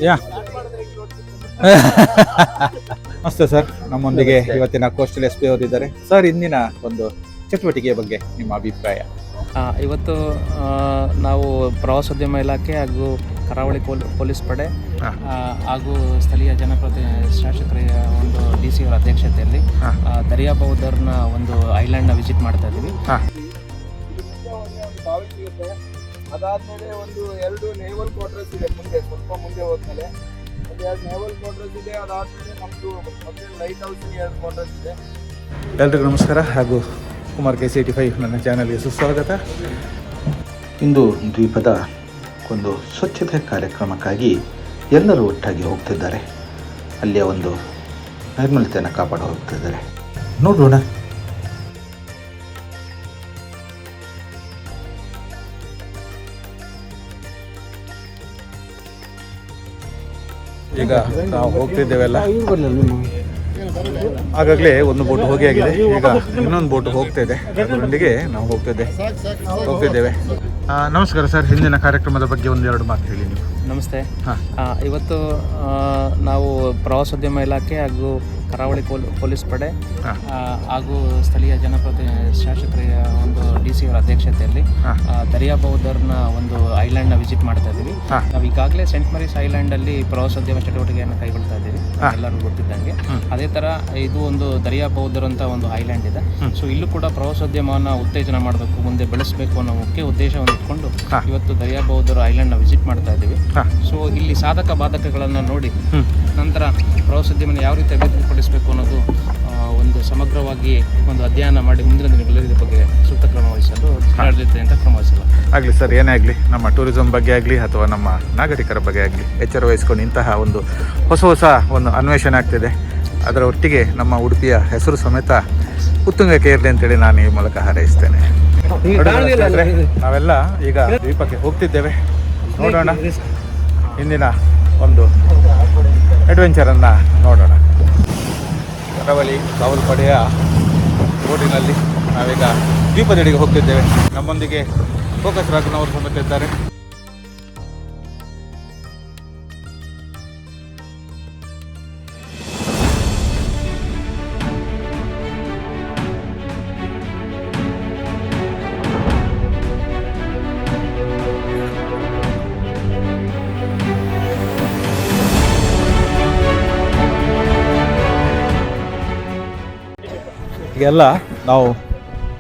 ಯಾ ನಮಸ್ತೆ ಸರ್, ನಮ್ಮೊಂದಿಗೆ ಇವತ್ತಿನ ಕೋಸ್ಟಲ್ ಎಸ್ ಪಿ ಅವರು ಇದ್ದಾರೆ. ಸರ್, ಇಂದಿನ ಒಂದು ಚಟುವಟಿಕೆಯ ಬಗ್ಗೆ ನಿಮ್ಮ ಅಭಿಪ್ರಾಯ? ಇವತ್ತು ನಾವು ಪ್ರವಾಸೋದ್ಯಮ ಇಲಾಖೆ ಹಾಗೂ ಕರಾವಳಿ ಪೊಲೀಸ್ ಪಡೆ ಹಾಗೂ ಸ್ಥಳೀಯ ಶಾಸಕರ ಒಂದು DC ಅವರ ಅಧ್ಯಕ್ಷತೆಯಲ್ಲಿ ದರಿಯಾ ಬೌದರ್ನ ಒಂದು ಐಲ್ಯಾಂಡ್ನ ವಿಸಿಟ್ ಮಾಡ್ತಾ ಇದ್ದೀವಿ. ಅದಾದ್ಮೇಲೆ ಒಂದು 2 ನೇವಲ್ ಕ್ವಾರ್ಟರ್ಸ್ ಇದೆ, ಸ್ವಲ್ಪ ಮುಂದೆ ಹೋದ್ಮೇಲೆ ಒಂದು 2 ನೇವಲ್ ಕ್ವಾರ್ಟರ್ಸ್ ಇದೆ. ಅದಾದ್ಮೇಲೆ ನಮ್ಮದು ಮತ್ತೆ ಲೈಟ್ ಹೌಸ್ 2 ಕ್ವಾರ್ಟರ್ಸ್ ಇದೆ. ಎಲ್ರಿಗೂ ನಮಸ್ಕಾರ ಹಾಗೂ ಕುಮಾರ್ KC85 ನನ್ನ ಚಾನಲ್ಗೆ ಸುಸ್ವಾಗತ. ಇಂದು ದ್ವೀಪದ ಒಂದು ಸ್ವಚ್ಛತೆ ಕಾರ್ಯಕ್ರಮಕ್ಕಾಗಿ ಎಲ್ಲರೂ ಒಟ್ಟಾಗಿ ಹೋಗ್ತಿದ್ದಾರೆ. ಅಲ್ಲಿಯ ಒಂದು ನೈರ್ಮಲ್ಯತೆಯನ್ನು ಕಾಪಾಡ ಹೋಗ್ತಿದ್ದಾರೆ. ನೋಡೋಣ. ಈಗ ನಾವು ಹೋಗ್ತಿದ್ದೇವೆಲ್ಲ, ಆಗಾಗಲೇ ಒಂದು ಬೋಟ್ ಹೋಗಿ ಆಗಿದೆ, ಈಗ ಇನ್ನೊಂದು ಬೋಟ್ ಹೋಗ್ತಾ ಇದೆ, ಅದರೊಂದಿಗೆ ನಾವು ಹೋಗ್ತಿದ್ದೇವೆ. ನಮಸ್ಕಾರ ಸರ್, ಹಿಂದಿನ ಕಾರ್ಯಕ್ರಮದ ಬಗ್ಗೆ 1-2 ಮಾತು ಹೇಳಿ ನೀವು. ನಮಸ್ತೆ. ಇವತ್ತು ನಾವು ಪ್ರವಾಸೋದ್ಯಮ ಇಲಾಖೆ ಹಾಗೂ ಕರಾವಳಿ ಪೊಲೀಸ್ ಪಡೆ ಹಾಗೂ ಸ್ಥಳೀಯ ಶಾಸಕರ ಒಂದು DC ಅವರ ಅಧ್ಯಕ್ಷತೆಯಲ್ಲಿ ದರಿಯಾ ಬೌದರ್ನ ಒಂದು ಐಲ್ಯಾಂಡ್ನ ವಿಸಿಟ್ ಮಾಡ್ತಾ ಇದ್ದೀವಿ. ನಾವು ಈಗಾಗಲೇ ಸೆಂಟ್ ಮೇರೀಸ್ ಐಲ್ಯಾಂಡಲ್ಲಿ ಪ್ರವಾಸೋದ್ಯಮ ಚಟುವಟಿಕೆಯನ್ನು ಕೈಗೊಳ್ತಾ ಇದ್ದೀವಿ, ಎಲ್ಲರಿಗೂ ಗೊತ್ತಿದ್ದಂಗೆ. ಅದೇ ಥರ ಇದು ಒಂದು ದರಿಯಾ ಬೌದರ್ ಅಂತ ಒಂದು ಐಲ್ಯಾಂಡ್ ಇದೆ. ಸೊ ಇಲ್ಲೂ ಕೂಡ ಪ್ರವಾಸೋದ್ಯಮವನ್ನು ಉತ್ತೇಜನ ಮಾಡಬೇಕು, ಮುಂದೆ ಬೆಳೆಸಬೇಕು ಅನ್ನೋ ಮುಖ್ಯ ಉದ್ದೇಶವನ್ನು ಇಟ್ಕೊಂಡು ಇವತ್ತು ದರಿಯಾ ಬೌದರ್ ಐಲ್ಯಾಂಡ್ನ ವಿಸಿಟ್ ಮಾಡ್ತಾ ಇದ್ದೀವಿ. ಸೊ ಇಲ್ಲಿ ಸಾಧಕ ಬಾಧಕಗಳನ್ನು ನೋಡಿ ನಂತರ ಪ್ರವಾಸೋದ್ಯಮನ ಯಾವ ರೀತಿ ಅಭಿವೃದ್ಧಿಪಡಿಸಬೇಕು ಅನ್ನೋದು ಒಂದು ಸಮಗ್ರವಾಗಿ ಒಂದು ಅಧ್ಯಯನ ಮಾಡಿ ಮುಂದಿನ ದಿನಗಳಲ್ಲಿ ಬಗ್ಗೆ ಸೂಕ್ತ ಕ್ರಮ ವಹಿಸಲು ಜಿಲ್ಲಾಡಳಿತ ಅಂತ ಕ್ರಮ ವಹಿಸಲ್ಲ. ಆಗಲಿ ಸರ್, ಏನೇ ಆಗಲಿ ನಮ್ಮ ಟೂರಿಸಂ ಬಗ್ಗೆ ಆಗಲಿ ಅಥವಾ ನಮ್ಮ ನಾಗರಿಕರ ಬಗ್ಗೆ ಆಗಲಿ ಎಚ್ಚರ ವಹಿಸ್ಕೊಂಡು ಇಂತಹ ಒಂದು ಹೊಸ ಒಂದು ಅನ್ವೇಷಣೆ ಆಗ್ತಿದೆ. ಅದರ ಒಟ್ಟಿಗೆ ನಮ್ಮ ಉಡುಪಿಯ ಹೆಸರು ಸಮೇತ ಉತ್ತುಂಗಕ್ಕೆ ಇರಲಿ ಅಂತೇಳಿ ನಾನು ಈ ಮೂಲಕ ಹಾರೈಸ್ತೇನೆ. ನಾವೆಲ್ಲ ಈಗ ದ್ವೀಪಕ್ಕೆ ಹೋಗ್ತಿದ್ದೇವೆ. ನೋಡೋಣ, ಇಂದಿನ ಒಂದು ಅಡ್ವೆಂಚರನ್ನು ನೋಡೋಣ. ಕರಾವಳಿ ಕಾವಲು ಪಡೆಯ ಬೋಟಿನಲ್ಲಿ ನಾವೀಗ ದ್ವೀಪದೆಡೆಗೆ ಹೋಗ್ತಿದ್ದೇವೆ. ನಮ್ಮೊಂದಿಗೆ ಫೋಕಸ್ ರಾಘನವರು ಸಮೇತ ಇದ್ದಾರೆ. ಈಗೆಲ್ಲ ನಾವು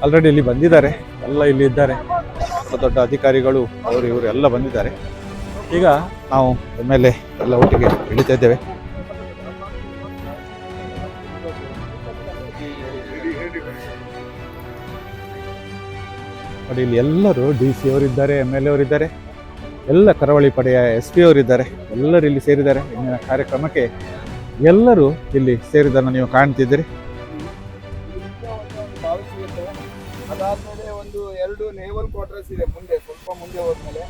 ಆಲ್ರೆಡಿ ಇಲ್ಲಿ ಬಂದಿದ್ದಾರೆ, ಎಲ್ಲ ಇಲ್ಲಿ ಇದ್ದಾರೆ, ದೊಡ್ಡ ಅಧಿಕಾರಿಗಳು ಇವರು ಎಲ್ಲ ಬಂದಿದ್ದಾರೆ. ಈಗ ನಾವು ಮೇಲೆ ಎಲ್ಲ ಒಟ್ಟಿಗೆ ಇಳಿತಾ ಇದ್ದೇವೆ. ನೋಡಿ, ಇಲ್ಲಿ ಎಲ್ಲರೂ DC ಅವರಿದ್ದಾರೆ, MLA ಅವರಿದ್ದಾರೆ, ಎಲ್ಲ ಕರಾವಳಿ ಪಡೆಯ SP ಅವರಿದ್ದಾರೆ, ಎಲ್ಲರೂ ಇಲ್ಲಿ ಸೇರಿದ್ದಾರೆ. ಇಂದಿನ ಕಾರ್ಯಕ್ರಮಕ್ಕೆ ಎಲ್ಲರೂ ಇಲ್ಲಿ ಸೇರಿದ್ದನ್ನು ನೀವು ಕಾಣ್ತಿದ್ದೀರಿ. ಅದಾದ್ಮೇಲೆ ಒಂದು 2 ನೇವಲ್ ಕ್ವಾರ್ಟರ್ಸ್ ಇದೆ, ಸ್ವಲ್ಪ ಮುಂದೆ ಹೋದ್ಮೇಲೆ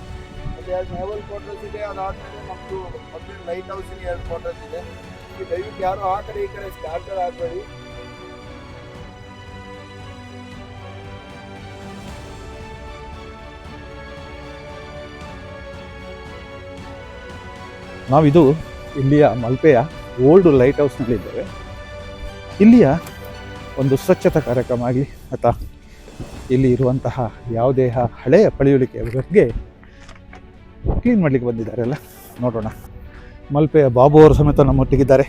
ಒಂದು 2 ನೇವಲ್ ಕ್ವಾರ್ಟರ್ಸ್ ಇದೆ. ಅದಾದ್ಮೇಲೆ ನಮ್ಮದು ಮತ್ತೆ ಲೈಟ್ ಹೌಸ್ 2 ಕ್ವಾರ್ಟರ್ಸ್ ಇದೆ. ಈ ದಯವಿಟ್ಟು ಯಾರು ಆ ಕಡೆ ಈ ಕಡೆ ಸ್ಟಾರ್ಟರ್ ಆಗಬೇಡಿ. ನಾವಿದು ಇಲ್ಲಿಯ ಮಲ್ಪೆಯ ಓಲ್ಡ್ ಲೈಟ್ ಹೌಸ್ನಲ್ಲಿದ್ದೇವೆ. ಇಲ್ಲಿಯ ಒಂದು ಸ್ವಚ್ಛತಾ ಕಾರ್ಯಕ್ರಮ ಆಗಲಿ ಅಥವಾ ಇಲ್ಲಿ ಇರುವಂತಹ ಯಾವುದೇ ಹಳೆಯ ಪಳೆಯುಳಿಕೆ ಬಗ್ಗೆ ಕ್ಲೀನ್ ಮಾಡಲಿಕ್ಕೆ ಬಂದಿದ್ದಾರೆಲ್ಲ. ನೋಡೋಣ. ಮಲ್ಪೆಯ ಬಾಬು ಅವರು ಸಮೇತ ನಮ್ಮೊಟ್ಟಿಗಿದ್ದಾರೆ.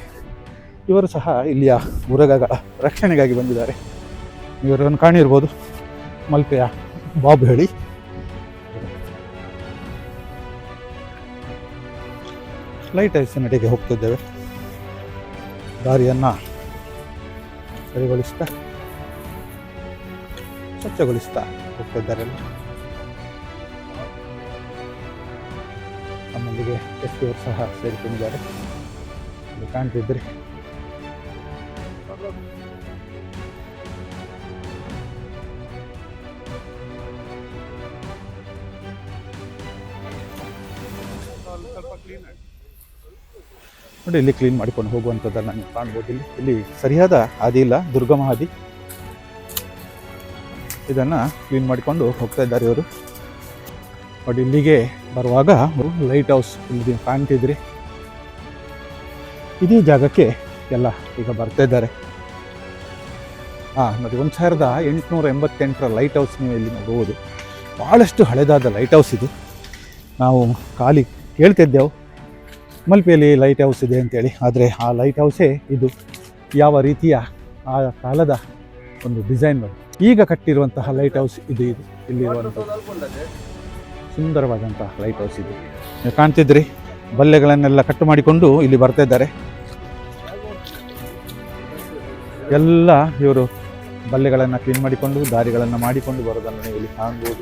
ಇವರು ಸಹ ಇಲ್ಲಿಯ ಉರಗಗಳ ರಕ್ಷಣೆಗಾಗಿ ಬಂದಿದ್ದಾರೆ. ಇವರನ್ನು ಕಾಣಿರ್ಬೋದು, ಮಲ್ಪೆಯ ಬಾಬು ಹೇಳಿ. ಲೈಟ್ ಹೌಸ್ನಡೆಗೆ ಹೋಗ್ತಿದ್ದೇವೆ. ದಾರಿಯನ್ನು ಸರಿಗೊಳಿಸ್ತಾ ಸ್ವಚ್ಛಗೊಳಿಸ್ತಾ ಹೋಗ್ತಾ ಇದ್ದಾರೆಲ್ಲ. ನಮ್ಮೊಂದಿಗೆ SP ಅವರು ಸಹ ಸೇರಿಕೊಂಡಿದ್ದಾರೆ, ಇಲ್ಲಿ ಕಾಣ್ತಿದ್ರಿ. ನೋಡಿ, ಇಲ್ಲಿ ಕ್ಲೀನ್ ಮಾಡಿಕೊಂಡು ಹೋಗುವಂಥದ್ದನ್ನು ನೀವು ಕಾಣ್ಬೋದು. ಇಲ್ಲಿ ಸರಿಯಾದ ಹಾದಿ ಇಲ್ಲ, ದುರ್ಗಮ ಹಾದಿ. ಇದನ್ನು ಕ್ಲೀನ್ ಮಾಡಿಕೊಂಡು ಹೋಗ್ತಾ ಇದ್ದಾರೆ ಇವರು. ನೋಡಿ, ಇಲ್ಲಿಗೆ ಬರುವಾಗ ಲೈಟ್ ಹೌಸ್ ಇಲ್ಲಿ ಕಾಣ್ತಿದ್ರಿ, ಇದೇ ಜಾಗಕ್ಕೆ ಎಲ್ಲ ಈಗ ಬರ್ತಾ ಇದ್ದಾರೆ. ನೋಡಿ 1888 ಲೈಟ್ ಹೌಸ್ ನೀವು ಇಲ್ಲಿ ನೋಡ್ಬೋದು. ಭಾಳಷ್ಟು ಹಳೆದಾದ ಲೈಟ್ ಹೌಸ್ ಇದು. ನಾವು ಖಾಲಿ ಕೇಳ್ತಿದ್ದೆವು ಮಲ್ಪೆಯಲ್ಲಿ ಲೈಟ್ ಹೌಸ್ ಇದೆ ಅಂತೇಳಿ, ಆದರೆ ಆ ಲೈಟ್ ಹೌಸೇ ಇದು. ಯಾವ ರೀತಿಯ ಆ ಕಾಲದ ಒಂದು ಡಿಸೈನ್ಗಳು. ಈಗ ಕಟ್ಟಿರುವಂತಹ ಲೈಟ್ ಹೌಸ್ ಇದು ಇಲ್ಲಿರುವಂಥ ಸುಂದರವಾದಂಥ ಲೈಟ್ ಹೌಸ್ ಇದು. ನೀವು ಕಾಣ್ತಿದ್ರಿ, ಬಲ್ಲೆಗಳನ್ನೆಲ್ಲ ಕಟ್ಟು ಮಾಡಿಕೊಂಡು ಇಲ್ಲಿ ಬರ್ತಾ ಇದ್ದಾರೆ. ಎಲ್ಲ ಇವರು ಬಲ್ಲೆಗಳನ್ನು ಕ್ಲೀನ್ ಮಾಡಿಕೊಂಡು ದಾರಿಗಳನ್ನು ಮಾಡಿಕೊಂಡು ಬರೋದನ್ನು ನೀವು ಇಲ್ಲಿ ಕಾಣ್ಬೋದು.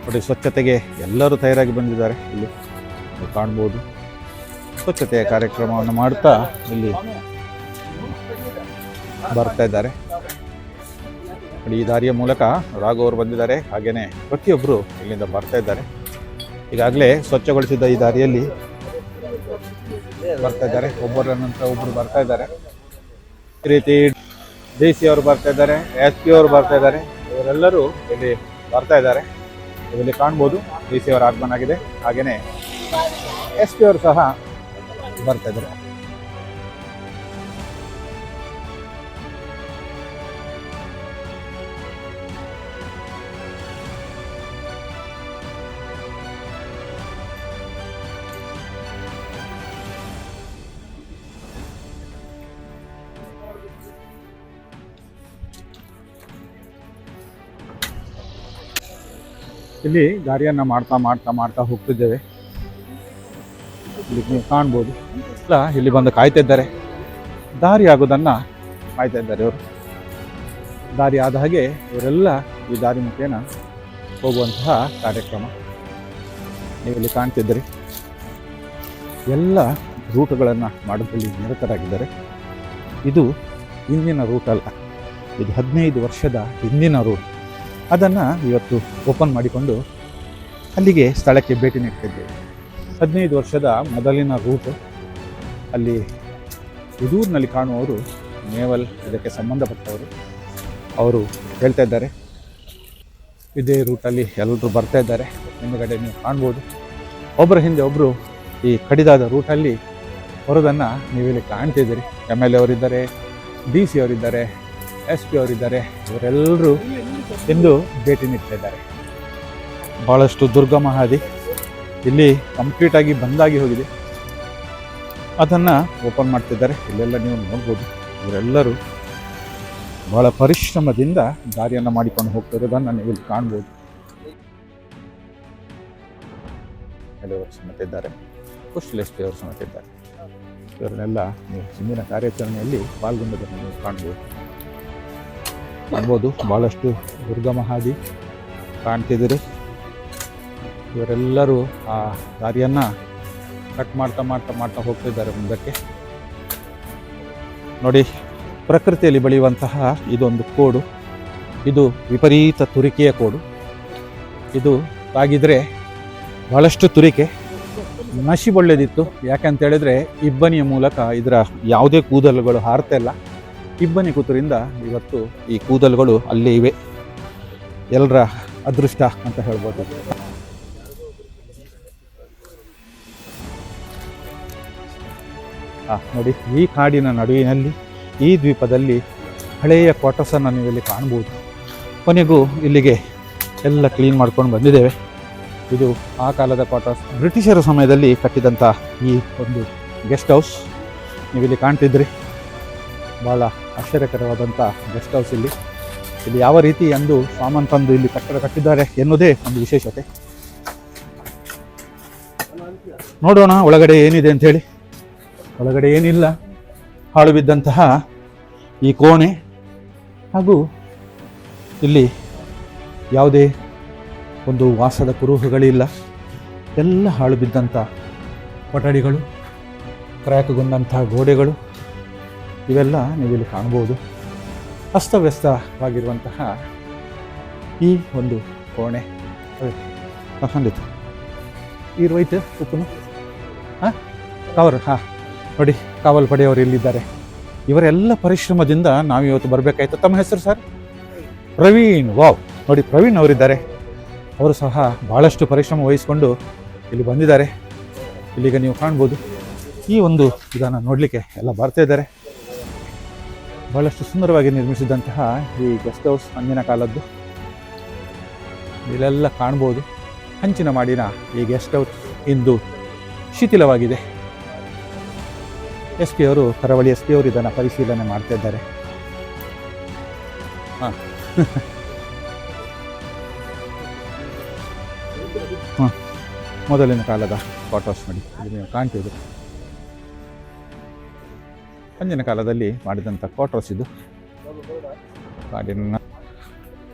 ನೋಡಿ, ಸ್ವಚ್ಛತೆಗೆ ಎಲ್ಲರೂ ತಯಾರಾಗಿ ಬಂದಿದ್ದಾರೆ. ಇಲ್ಲಿ ನೀವು ಕಾಣ್ಬೋದು ಸ್ವಚ್ಛತೆಯ ಕಾರ್ಯಕ್ರಮವನ್ನು ಮಾಡುತ್ತಾ ಇಲ್ಲಿ ಬರ್ತಾ ಇದ್ದಾರೆ. ನೋಡಿ, ಈ ದಾರಿಯ ಮೂಲಕ ರಾಘು ಅವರು ಬಂದಿದ್ದಾರೆ. ಹಾಗೆಯೇ ಪ್ರತಿಯೊಬ್ಬರು ಇಲ್ಲಿಂದ ಬರ್ತಾ ಇದ್ದಾರೆ. ಈಗಾಗಲೇ ಸ್ವಚ್ಛಗೊಳಿಸಿದ ಈ ದಾರಿಯಲ್ಲಿ ಬರ್ತಾ ಇದ್ದಾರೆ. ಒಬ್ಬರ ನಂತರ ಒಬ್ಬರು ಬರ್ತಾ ಇದ್ದಾರೆ. ಈ ರೀತಿ DC ಅವರು ಬರ್ತಾ ಇದ್ದಾರೆ, SP ಅವರು ಬರ್ತಾ ಇದ್ದಾರೆ. ಇವರೆಲ್ಲರೂ ಇಲ್ಲಿ ಬರ್ತಾ ಇದ್ದಾರೆ. ಇಲ್ಲಿ ಕಾಣ್ಬೋದು DC ಅವರ ಆಗಮನ ಆಗಿದೆ. ಹಾಗೆಯೇ SP ಅವರು ಸಹ ಬರ್ತಾ ಇದ್ದಾರೆ. ಇಲ್ಲಿ ದಾರಿಯನ್ನು ಮಾಡ್ತಾ ಹೋಗ್ತಿದ್ದೇವೆ. ಇಲ್ಲಿ ನೀವು ಕಾಣ್ಬೋದು ಇಲ್ಲ, ಇಲ್ಲಿ ಬಂದು ಕಾಯ್ತಾ ಇದ್ದಾರೆ. ದಾರಿ ಆಗೋದನ್ನು ಕಾಯ್ತಾ ಇದ್ದಾರೆ ಇವರು. ದಾರಿ ಆದ ಹಾಗೆ ಇವರೆಲ್ಲ ಈ ದಾರಿ ಮುಖೇನ ಹೋಗುವಂತಹ ಕಾರ್ಯಕ್ರಮ ನೀವು ಇಲ್ಲಿ ಕಾಣ್ತಿದ್ದೀರಿ. ಎಲ್ಲ ರೂಟ್ಗಳನ್ನು ಮಾಡೋದ್ರಲ್ಲಿ ನಿರತರಾಗಿದ್ದಾರೆ. ಇದು ಹಿಂದಿನ ರೂಟ್ ಅಲ್ಲ, ಇದು 15 ವರ್ಷದ ಹಿಂದಿನ ರೂಟ್. ಅದನ್ನು ಇವತ್ತು ಓಪನ್ ಮಾಡಿಕೊಂಡು ಅಲ್ಲಿಗೆ ಸ್ಥಳಕ್ಕೆ ಭೇಟಿ ನೀಡ್ತಿದ್ದೇವೆ. 15 ವರ್ಷದ ಮೊದಲಿನ ರೂಟ್. ಅಲ್ಲಿ ಉದೂರಿನಲ್ಲಿ ಕಾಣುವವರು ನೇವಲ್ ಇದಕ್ಕೆ ಸಂಬಂಧಪಟ್ಟವರು. ಅವರು ಹೇಳ್ತಾ ಇದ್ದಾರೆ ಇದೇ ರೂಟಲ್ಲಿ ಎಲ್ಲರೂ ಬರ್ತಾ ಇದ್ದಾರೆ. ಹಿಂದುಗಡೆ ನೀವು ಕಾಣ್ಬೋದು, ಒಬ್ಬರ ಹಿಂದೆ ಒಬ್ಬರು ಈ ಕಡಿದಾದ ರೂಟಲ್ಲಿ ಬರೋದನ್ನು ನೀವಿಲ್ಲಿ ಕಾಣ್ತಿದ್ದೀರಿ. MLA ಅವರಿದ್ದಾರೆ, DC ಅವರಿದ್ದಾರೆ, SP ಅವರಿದ್ದಾರೆ. ಇವರೆಲ್ಲರೂ ಇಂದು ಭೇಟಿ ನೀಡ್ತಾ ಇದ್ದಾರೆ. ಭಾಳಷ್ಟು ದುರ್ಗಮ ಹಾದಿ ಇಲ್ಲಿ ಕಂಪ್ಲೀಟಾಗಿ ಬಂದಾಗಿ ಹೋಗಿದೆ. ಅದನ್ನು ಓಪನ್ ಮಾಡ್ತಿದ್ದಾರೆ. ಇಲ್ಲೆಲ್ಲ ನೀವು ನೋಡ್ಬೋದು. ಇವರೆಲ್ಲರೂ ಭಾಳ ಪರಿಶ್ರಮದಿಂದ ದಾರಿಯನ್ನು ಮಾಡಿಕೊಂಡು ಹೋಗ್ತಿರೋದನ್ನು ನೀವು ಇಲ್ಲಿ ಕಾಣ್ಬೋದು. ಕೆಲವರು ಸಮೇತ ಇದ್ದಾರೆ, ಕುಶಲೇಶ್ವರಿ ಅವರು ಸಮೇತ ಇದ್ದಾರೆ. ಇವರನ್ನೆಲ್ಲ ನೀವು ಹಿಂದಿನ ಕಾರ್ಯಾಚರಣೆಯಲ್ಲಿ ಪಾಲ್ಗೊಂಡದನ್ನು ನೀವು ಕಾಣ್ಬೋದು. ಭಾಳಷ್ಟು ದುರ್ಗಮ ಹಾದಿ ಕಾಣ್ತಿದ್ದೀರಿ. ಇವರೆಲ್ಲರೂ ಆ ದಾರಿಯನ್ನು ಕಟ್ ಮಾಡ್ತಾ ಹೋಗ್ತಿದ್ದಾರೆ ಮುಂದಕ್ಕೆ. ನೋಡಿ, ಪ್ರಕೃತಿಯಲ್ಲಿ ಬೆಳೆಯುವಂತಹ ಇದೊಂದು ಕೋಡು. ಇದು ವಿಪರೀತ ತುರಿಕೆಯ ಕೋಡು. ಇದು ತಾಗಿದ್ರೆ ಬಹಳಷ್ಟು ತುರಿಕೆ. ನಶಿ ಒಳ್ಳೆದಿತ್ತು. ಯಾಕಂತ ಹೇಳಿದ್ರೆ ಇಬ್ಬನಿಯ ಮೂಲಕ ಇದರ ಯಾವುದೇ ಕೂದಲುಗಳು ಹಾರ್ತಾ ಇಲ್ಲ. ಇಬ್ಬನಿ ಕೂತರಿಂದ ಇವತ್ತು ಈ ಕೂದಲುಗಳು ಅಲ್ಲೇ ಇವೆ. ಎಲ್ಲರ ಅದೃಷ್ಟ ಅಂತ ಹೇಳ್ಬೋದು. ನೋಡಿ, ಈ ಕಾಡಿನ ನಡುವಿನಲ್ಲಿ ಈ ದ್ವೀಪದಲ್ಲಿ ಹಳೆಯ ಕ್ವಾರ್ಟರ್ಸನ್ನು ನೀವು ಇಲ್ಲಿ ಕಾಣ್ಬೋದು. ಕೊನೆಗೂ ಇಲ್ಲಿಗೆ ಎಲ್ಲ ಕ್ಲೀನ್ ಮಾಡ್ಕೊಂಡು ಬಂದಿದ್ದೇವೆ. ಇದು ಆ ಕಾಲದ ಕ್ವಾರ್ಟರ್ಸ್, ಬ್ರಿಟಿಷರ ಸಮಯದಲ್ಲಿ ಕಟ್ಟಿದಂಥ ಈ ಒಂದು ಗೆಸ್ಟ್ ಹೌಸ್ ನೀವಿಲ್ಲಿ ಕಾಣ್ತಿದ್ರಿ. ಭಾಳ ಆಶ್ಚರ್ಯಕರವಾದಂಥ ಗೆಸ್ಟ್ ಹೌಸ್. ಇಲ್ಲಿ ಯಾವ ರೀತಿ ಅಂದು ಸಾಮಾನು ತಂದು ಇಲ್ಲಿ ಕಟ್ಟಡ ಕಟ್ಟಿದ್ದಾರೆ ಎನ್ನುವುದೇ ಒಂದು ವಿಶೇಷತೆ. ನೋಡೋಣ ಒಳಗಡೆ ಏನಿದೆ ಅಂಥೇಳಿ. ಒಳಗಡೆ ಏನಿಲ್ಲ, ಹಾಳು ಬಿದ್ದಂತಹ ಈ ಕೋಣೆ, ಹಾಗೂ ಇಲ್ಲಿ ಯಾವುದೇ ಒಂದು ವಾಸದ ಕುರುಹುಗಳಿಲ್ಲ. ಎಲ್ಲ ಹಾಳು ಬಿದ್ದಂಥ ಕೊಠಡಿಗಳು, ಕ್ರ್ಯಾಕ್ಗೊಂಡಂತಹ ಗೋಡೆಗಳು, ಇವೆಲ್ಲ ನೀವಿಲ್ಲಿ ಕಾಣ್ಬೋದು. ಅಸ್ತವ್ಯಸ್ತವಾಗಿರುವಂತಹ ಈ ಒಂದು ಕೋಣೆ. ಖಂಡಿತ ಈ ರೋಹಿತ್ ಉಪ್ಪುನು ಕವರ್ ನೋಡಿ, ಕಾವಲು ಪಡೆಯವರು ಇಲ್ಲಿದ್ದಾರೆ. ಇವರೆಲ್ಲ ಪರಿಶ್ರಮದಿಂದ ನಾವು ಇವತ್ತು ಬರಬೇಕಾಯ್ತು. ತಮ್ಮ ಹೆಸರು ಸರ್? ಪ್ರವೀಣ್. ವಾವ್, ನೋಡಿ ಪ್ರವೀಣ್ ಅವರಿದ್ದಾರೆ. ಅವರು ಸಹ ಭಾಳಷ್ಟು ಪರಿಶ್ರಮ ವಹಿಸಿಕೊಂಡು ಇಲ್ಲಿ ಬಂದಿದ್ದಾರೆ. ಇಲ್ಲಿಗ ನೀವು ಕಾಣ್ಬೋದು ಈ ಒಂದು ಇದನ್ನು ನೋಡಲಿಕ್ಕೆ ಎಲ್ಲ ಬರ್ತಾ ಇದ್ದಾರೆ. ಬಹಳಷ್ಟು ಸುಂದರವಾಗಿ ನಿರ್ಮಿಸಿದಂತಹ ಈ ಗೆಸ್ಟ್ ಹೌಸ್ ಅಂದಿನ ಕಾಲದ್ದು. ಇಲ್ಲೆಲ್ಲ ಕಾಣ್ಬೋದು. ಹಂಚಿನ ಮಾಡಿನ ಈ ಗೆಸ್ಟ್ ಹೌಸ್ ಇಂದು ಶಿಥಿಲವಾಗಿದೆ. ಎಸ್ ಪಿ ಅವರು, ಕರಾವಳಿ ಎಸ್ ಪಿ ಅವರು ಇದನ್ನು ಪರಿಶೀಲನೆ ಮಾಡ್ತಾ ಇದ್ದಾರೆ. ಹಾಂ ಹಾಂ ಮೊದಲಿನ ಕಾಲದ ಕ್ವಾರ್ಟರ್ಸ್ ನೋಡಿ, ಇಲ್ಲಿ ನೀವು ಕಾಣ್ತಿದ್ರು. ಅಂದಿನ ಕಾಲದಲ್ಲಿ ಮಾಡಿದಂಥ ಕ್ವಾರ್ಟರ್ಸ್ ಇದು. ಕಾಡಿನ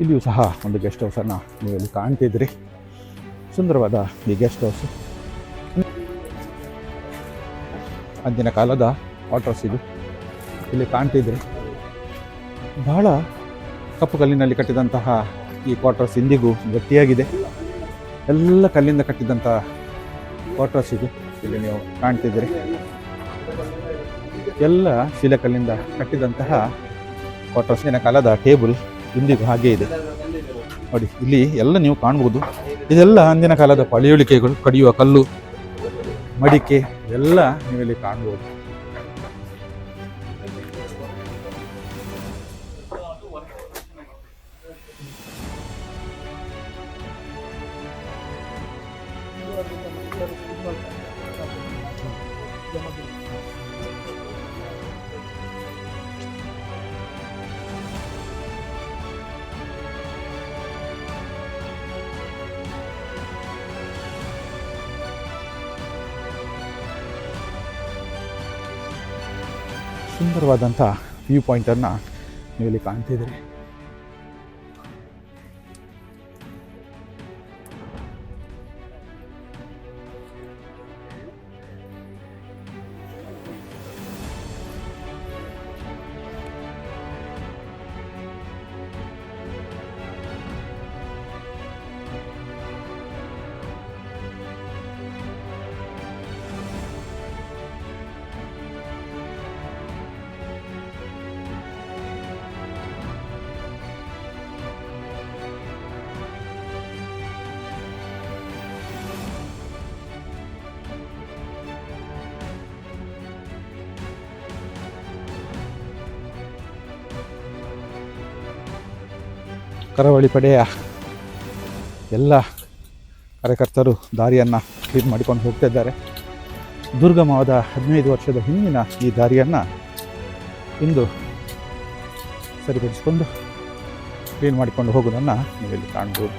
ಇಲ್ಲಿಯೂ ಸಹ ಒಂದು ಗೆಸ್ಟ್ ಹೌಸನ್ನು ನೀವು ಇಲ್ಲಿ ಕಾಣ್ತಿದ್ರಿ. ಸುಂದರವಾದ ಈ ಗೆಸ್ಟ್ ಹೌಸು ಅಂದಿನ ಕಾಲದ ಕ್ವಾರ್ಟರ್ಸ್ ಇದು. ಇಲ್ಲಿ ಕಾಣ್ತಿದ್ರಿ. ಬಹಳ ಕಪ್ಪು ಕಲ್ಲಿನಲ್ಲಿ ಕಟ್ಟಿದಂತಹ ಈ ಕ್ವಾರ್ಟರ್ಸ್ ಇಂದಿಗೂ ಗಟ್ಟಿಯಾಗಿದೆ. ಎಲ್ಲ ಕಲ್ಲಿಂದ ಕಟ್ಟಿದಂಥ ಕ್ವಾರ್ಟರ್ಸ್ ಇದು. ಇಲ್ಲಿ ನೀವು ಕಾಣ್ತಿದ್ದೀರಿ. ಎಲ್ಲ ಶಿಲೆಕಲ್ಲಿಂದ ಕಟ್ಟಿದಂತಹ ಕ್ವಾರ್ಟರ್ಸಿನ ಕಾಲದ ಟೇಬಲ್ ಇಂದಿಗೂ ಹಾಗೆ ಇದೆ ನೋಡಿ. ಇಲ್ಲಿ ಎಲ್ಲ ನೀವು ಕಾಣ್ಬೋದು. ಇದೆಲ್ಲ ಅಂದಿನ ಕಾಲದ ಪಳೆಯುಳಿಕೆಗಳು, ಕಡಿಯುವ ಕಲ್ಲು, ಮಡಿಕೆ ಎಲ್ಲ ನೀವಿಲ್ಲಿ ಕಾಣ್ಬೋದು. ಸುಂದರವಾದಂಥ ವ್ಯೂ ಪಾಯಿಂಟನ್ನು ನೀವಿಲ್ಲಿ ಕಾಣ್ತಿದ್ದೀರಿ. ಕರಾವಳಿ ಪಡೆಯ ಎಲ್ಲ ಕಾರ್ಯಕರ್ತರು ದಾರಿಯನ್ನು ಕ್ಲೀನ್ ಮಾಡಿಕೊಂಡು ಹೋಗ್ತಾ ಇದ್ದಾರೆ. ದುರ್ಗಮವಾದ 15 ವರ್ಷದ ಹಿಂದಿನ ಈ ದಾರಿಯನ್ನು ಇಂದು ಸರಿಪಡಿಸಿಕೊಂಡು ಕ್ಲೀನ್ ಮಾಡಿಕೊಂಡು ಹೋಗೋದನ್ನು ನೀವಿಲ್ಲಿ ಕಾಣ್ಬೋದು.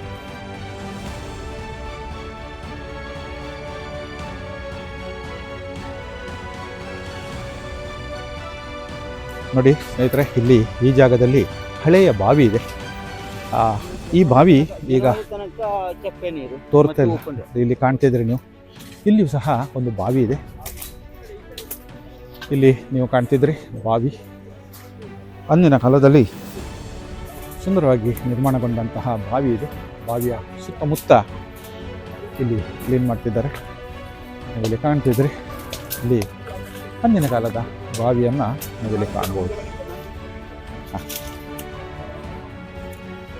ನೋಡಿ ಸ್ನೇಹಿತರೆ, ಇಲ್ಲಿ ಈ ಜಾಗದಲ್ಲಿ ಹಳೆಯ ಬಾವಿ ಇದೆ. ಈ ಬಾವಿ ಈಗ ತೋರ್ತಾ ಇಲ್ಲ. ಇಲ್ಲಿ ಕಾಣ್ತಿದ್ರಿ ನೀವು. ಇಲ್ಲಿಯೂ ಸಹ ಒಂದು ಬಾವಿ ಇದೆ. ಇಲ್ಲಿ ನೀವು ಕಾಣ್ತಿದ್ರಿ ಬಾವಿ ಅಂದಿನ ಕಾಲದಲ್ಲಿ ಸುಂದರವಾಗಿ ನಿರ್ಮಾಣಗೊಂಡಂತಹ ಬಾವಿ ಇದೆ. ಬಾವಿಯ ಸುತ್ತಮುತ್ತ ಇಲ್ಲಿ ಕ್ಲೀನ್ ಮಾಡ್ತಿದ್ದಾರೆ. ನೀವಿಲ್ಲಿ ಕಾಣ್ತಿದ್ರಿ. ಇಲ್ಲಿ ಅಂದಿನ ಕಾಲದ ಬಾವಿಯನ್ನು ನೀವಿಲ್ಲಿ ಕಾಣ್ಬೋದು.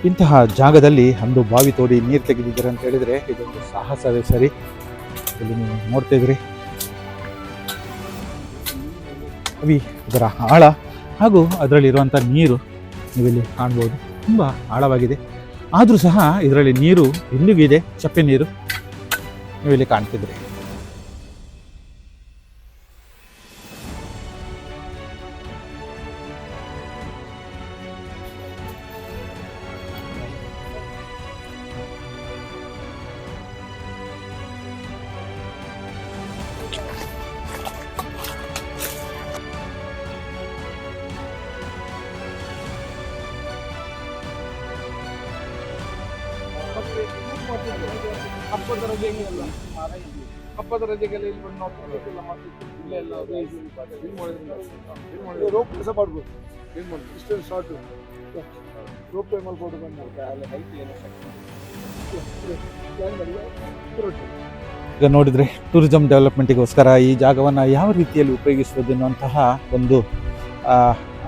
ಇಂತಹ ಜಾಗದಲ್ಲಿ ಒಂದು ಬಾವಿ ತೋಡಿ ನೀರು ತೆಗೆದಿದ್ದಾರೆ ಅಂತ ಹೇಳಿದರೆ ಇದೊಂದು ಸಾಹಸವೇ ಸರಿ. ಇಲ್ಲಿ ನೀವು ನೋಡ್ತಿದ್ರಿ ಬಾವಿ, ಅದರ ಆಳ ಹಾಗೂ ಅದರಲ್ಲಿರುವಂಥ ನೀರು ನೀವಿಲ್ಲಿ ಕಾಣ್ಬೋದು. ತುಂಬ ಆಳವಾಗಿದೆ. ಆದರೂ ಸಹ ಇದರಲ್ಲಿ ನೀರು ಇಂದಿಗೂ ಇದೆ, ಚಪ್ಪೆ ನೀರು ನೀವಿಲ್ಲಿ ಕಾಣ್ತಿದ್ರಿ. ಹಬ್ಬದ ರಜೆಗೆಲ್ಲ ಇಲ್ಲಿ ಬಂದು ನೋಡ್ತಿಲ್ಲ. ಇಲ್ಲೆಲ್ಲ ರೋಪ್ ಸಹ ಮಾಡ್ಬೋದು. ಇಷ್ಟೊಂದು ಶಾರ್ಟ್ ರೋಪ್ ಮಾಡ್ಬೋದು. ಈಗ ನೋಡಿದರೆ ಟೂರಿಸಂ ಡೆವಲಪ್ಮೆಂಟಿಗೋಸ್ಕರ ಈ ಜಾಗವನ್ನು ಯಾವ ರೀತಿಯಲ್ಲಿ ಉಪಯೋಗಿಸುವುದು ಅನ್ನುವಂತಹ ಒಂದು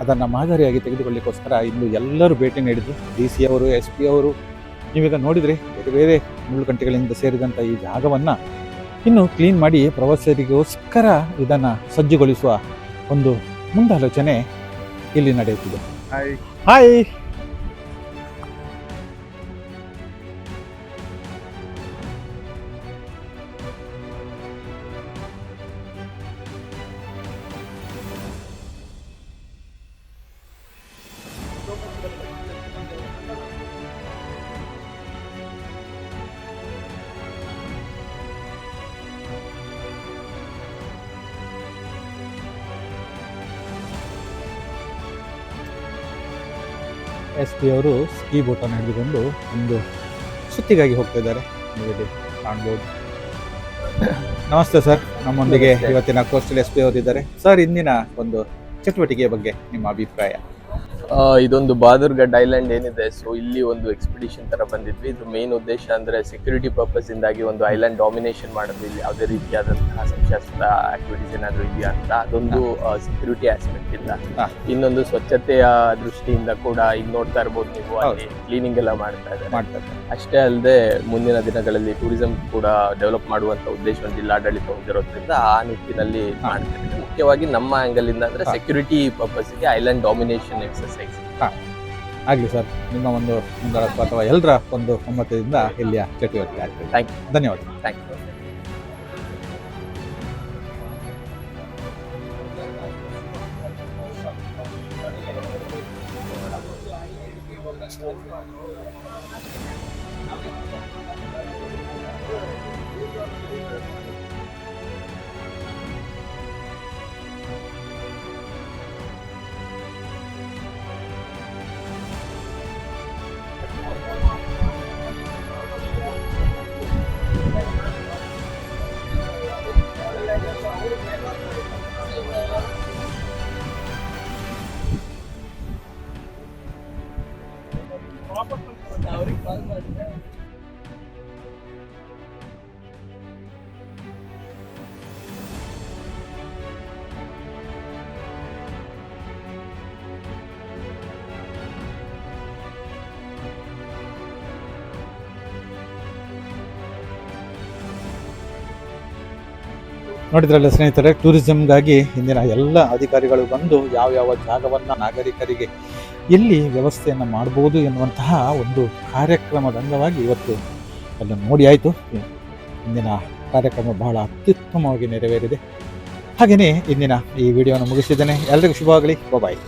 ಅದನ್ನು ಮಾದರಿಯಾಗಿ ತೆಗೆದುಕೊಳ್ಳಿಕ್ಕೋಸ್ಕರ ಇನ್ನು ಎಲ್ಲರೂ ಭೇಟಿ ನೀಡಿದರು. DC ಅವರು, SP ಅವರು. ನೀವೀಗ ನೋಡಿದರೆ ಬೇರೆ ಬೇರೆ ಮುಳ್ಳುಗಂಟೆಗಳಿಂದ ಸೇರಿದಂಥ ಈ ಜಾಗವನ್ನು ಇನ್ನು ಕ್ಲೀನ್ ಮಾಡಿ ಪ್ರವಾಸಿಗರಿಗೋಸ್ಕರ ಇದನ್ನು ಸಜ್ಜುಗೊಳಿಸುವ ಒಂದು ಮುಂದಾಲೋಚನೆ ಇಲ್ಲಿ ನಡೆಯುತ್ತಿದೆ. ಹಾಯ್. ಎಸ್ ಪಿ ಅವರು ಸ್ಕೀ ಬೋಟನ್ನು ಹಿಡಿದುಕೊಂಡು ಒಂದು ಸುತ್ತಿಗಾಗಿ ಹೋಗ್ತಾ ಇದ್ದಾರೆ. ನೀವು ಕಾಣ್ಬೋದು. ನಮಸ್ತೆ ಸರ್, ನಮ್ಮೊಂದಿಗೆ ಇವತ್ತಿನ ಕೋಸ್ಟಲ್ ಎಸ್ ಪಿ ಅವರು ಇದ್ದಾರೆ. ಸರ್, ಇಂದಿನ ಒಂದು ಚಟುವಟಿಕೆಯ ಬಗ್ಗೆ ನಿಮ್ಮ ಅಭಿಪ್ರಾಯ? ಇದೊಂದು ಬಹದ್ದೂರ್ಗಢ್ ಐಲ್ಯಾಂಡ್ ಏನಿದೆ, ಸೊ ಇಲ್ಲಿ ಒಂದು ಎಕ್ಸ್ಪಿಡಿಷನ್ ತರ ಬಂದಿದ್ವಿ. ಇದು ಮೇನ್ ಉದ್ದೇಶ ಅಂದ್ರೆ ಸೆಕ್ಯೂರಿಟಿ ಪರ್ಪಸ್ ಇಂದಾಗಿ ಒಂದು ಐಲ್ಯಾಂಡ್ ಡಾಮಿನೇಷನ್ ಮಾಡೋದು. ಇಲ್ಲಿ ಯಾವುದೇ ರೀತಿಯಾದಂತಹ ಸಂಶಯಾಸ್ಪದ ಆಕ್ಟಿವಿಟೀಸ್ ಏನಾದ್ರು ಇದೆಯಾ ಅಂತ, ಅದೊಂದು ಸೆಕ್ಯೂರಿಟಿ ಆಸ್ಪೆಕ್ಟ್ ಇಂದ. ಇನ್ನೊಂದು ಸ್ವಚ್ಛತೆಯ ದೃಷ್ಟಿಯಿಂದ ಕೂಡ ಈಗ ನೋಡ್ತಾ ಇರ್ಬೋದು ನೀವು, ಅಲ್ಲಿ ಕ್ಲೀನಿಂಗ್ ಎಲ್ಲ ಮಾಡ್ತಾ ಇದ್ದಾರೆ. ಅಷ್ಟೇ ಅಲ್ಲದೆ ಮುಂದಿನ ದಿನಗಳಲ್ಲಿ ಟೂರಿಸಂ ಕೂಡ ಡೆವಲಪ್ ಮಾಡುವಂತ ಉದ್ದೇಶವನ್ನು ಜಿಲ್ಲಾಡಳಿತ ಹೊಂದಿರೋದ್ರಿಂದ ಆ ನಿಟ್ಟಿನಲ್ಲಿ ಮಾಡ್ತಾರೆ. ಮುಖ್ಯವಾಗಿ ನಮ್ಮ ಆಂಗಲ್ ಇಂದ ಅಂದ್ರೆ ಸೆಕ್ಯೂರಿಟಿ ಪರ್ಪಸ್ ಗೆ ಐಲ್ಯಾಂಡ್ ಡಾಮಿನೇಷನ್ ಎಕ್ಸರ್ಸೈಸ್. ಆಗಲಿ ಸರ್, ನಿಮ್ಮ ಒಂದು ಮುಂದಾಳತ್ವ ಅಥವಾ ಎಲ್ಲರ ಒಂದು ಒಮ್ಮತದಿಂದ ಇಲ್ಲಿಯ ಚಟುವಟಿಕೆ ಆಗ್ತದೆ. Thank you. ಧನ್ಯವಾದ. Thank you. ನೋಡಿದ್ರಲ್ಲ ಸ್ನೇಹಿತರೆ, ಟೂರಿಸಂಗಾಗಿ ಇಂದಿನ ಎಲ್ಲ ಅಧಿಕಾರಿಗಳು ಬಂದು ಯಾವ ಜಾಗವನ್ನು ನಾಗರಿಕರಿಗೆ ಎಲ್ಲಿ ವ್ಯವಸ್ಥೆಯನ್ನು ಮಾಡ್ಬೋದು ಎನ್ನುವಂತಹ ಒಂದು ಕಾರ್ಯಕ್ರಮದ ಅಂಗವಾಗಿ ಇವತ್ತು ಎಲ್ಲ ನೋಡಿ ಆಯಿತು. ಇಂದಿನ ಕಾರ್ಯಕ್ರಮ ಬಹಳ ಅತ್ಯುತ್ತಮವಾಗಿ ನೆರವೇರಿದೆ. ಹಾಗೆಯೇ ಇಂದಿನ ಈ ವಿಡಿಯೋವನ್ನು ಮುಗಿಸಿದ್ದೇನೆ. ಎಲ್ಲರಿಗೂ ಶುಭವಾಗಲಿ. ಬಾಯ್.